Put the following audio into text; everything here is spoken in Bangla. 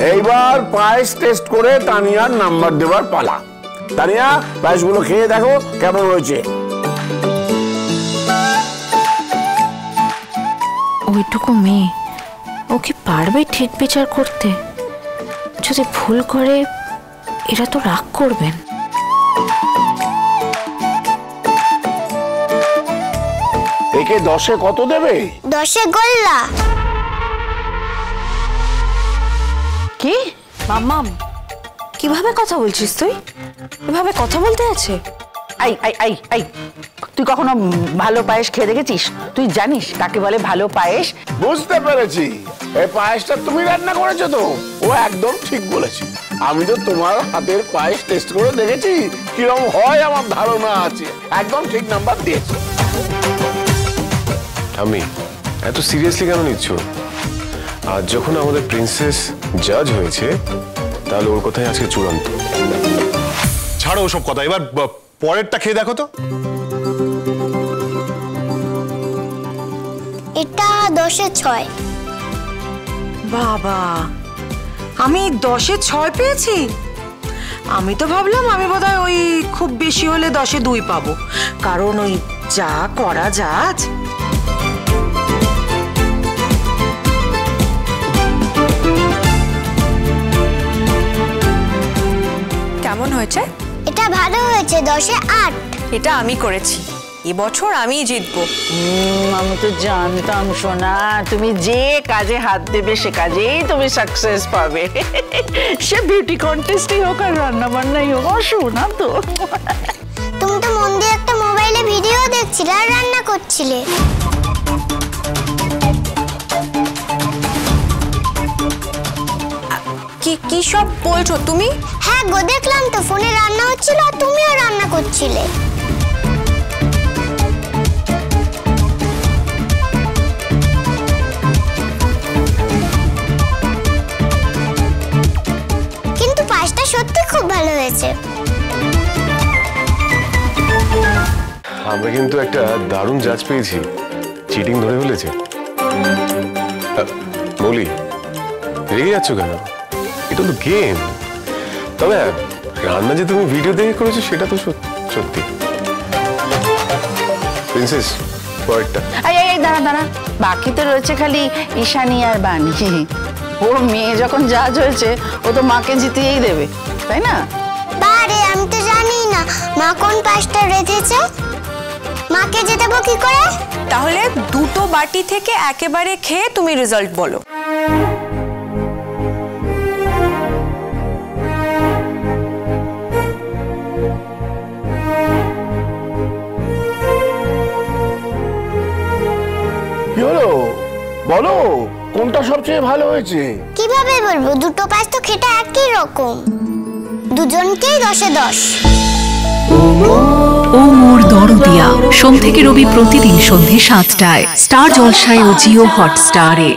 এইবার পায়েস টেস্ট করে তানিয়ার নাম্বার দেওয়ার পালা। তানিয়া, পায়েসগুলো খেয়ে দেখো কেমন হয়েছে। ওইটুকু মেয়ে, ও কি পারবে ঠিক বিচার করতে? যদি ভুল করে এরা তো রাগ করবেন। একে 10-এ কত দেবে? 10-এ গোল্লা। কি মাম্মাম, কিভাবে কথা বলছিস তুই? এভাবে কথা বলতে আছে? আই আই আই আই, তুই কখনো ভালো পায়েস খেয়ে দেখেছিস? তুই জানিস কাকে বলে ভালো পায়েস? বুঝতে পেরেছি, এই পায়েসটা তুমি রান্না করেছো তো? ও একদম ঠিক বলেছি। আমি তো তোমার হাতের পায়েস টেস্ট করে দেখেছি, কিরকম হয় আমার ধারণা আছে। একদম ঠিক নাম্বার দিয়েছো। আমি এত সিরিয়াসলি কেন নিচ্ছ? আজ যখন আমাদের প্রিন্সেস জাজ হয়েছে, তাহলে ওর কথাই আজকে চূড়ান্ত। ছাড়ো ওসব কথা, এবার পরেরটা খেয়ে দেখো তো। এটা 10-এ 6। বাবা, আমি 10-এ 6 পেয়েছি? আমি তো ভাবলাম আমি বোধহয় ওই খুব বেশি হলে 10-এ 2 পাবো, কারণ ওই যা করা জাজ। কেমন হয়েছে? এটা ভালো হয়েছে, 10-এ 8। এটা আমি করেছি, এবছর আমিই জিতবো। আমি তো জানতাম সোনা, তুমি যে কাজে হাত দেবে সে কাজেই তুমি সাকসেস পাবে। সে বিউটি কন্টেস্টই হোক আর রান্না বান্নাই হোক, সোনা তো। তুমি তো মন দিয়ে একটা মোবাইলে ভিডিও দেখছিলে আর রান্না করছিলে। কি সব বলছো তুমি? হ্যাঁ গো, দেখলাম তো, ফোনে রান্না হচ্ছিল আর তুমিও রান্না করছিলে। কিন্তু পায়েসটা সত্যি খুব ভালো হয়েছে। আমরা কিন্তু একটা দারুণ জাজ পেয়েছি, চিটিং ধরে ফেলেছে। মৌলি, রেগে যাচ্ছ কেন? এটা তো গেম। তবে রান্না যে তুমি ভিডিও দেখে করেছো সেটা তো সত্যি। প্রিন্সেস, পরেরটা। এই দাঁড়া দাঁড়া, বাকি তো রয়েছে খালি ঈশানী আর বাণী। ওর মেয়ে যখন জাজ হয়েছে, ও তো মাকে জিতিয়েই দেবে, তাই না? বারে, আমি তো জানি না মা কোন পায়েসটা রেখেছে। মাকে জেতাবো কি করে? তাহলে দুটো বাটি থেকে একেবারে খেয়ে তুমি রেজাল্ট বলো। কি হলো বলো, কোনটা সবচেয়ে ভালো হয়েছে? কিভাবে বলবো, দুটো পায়েস তো খেতে একই রকম। দুজনকেই 10-এ 10। ও মোর দরদিয়া, সোম থেকে রবি প্রতিদিন সন্ধ্যে 7টায় স্টার জলসায় ও জিও হটস্টারে।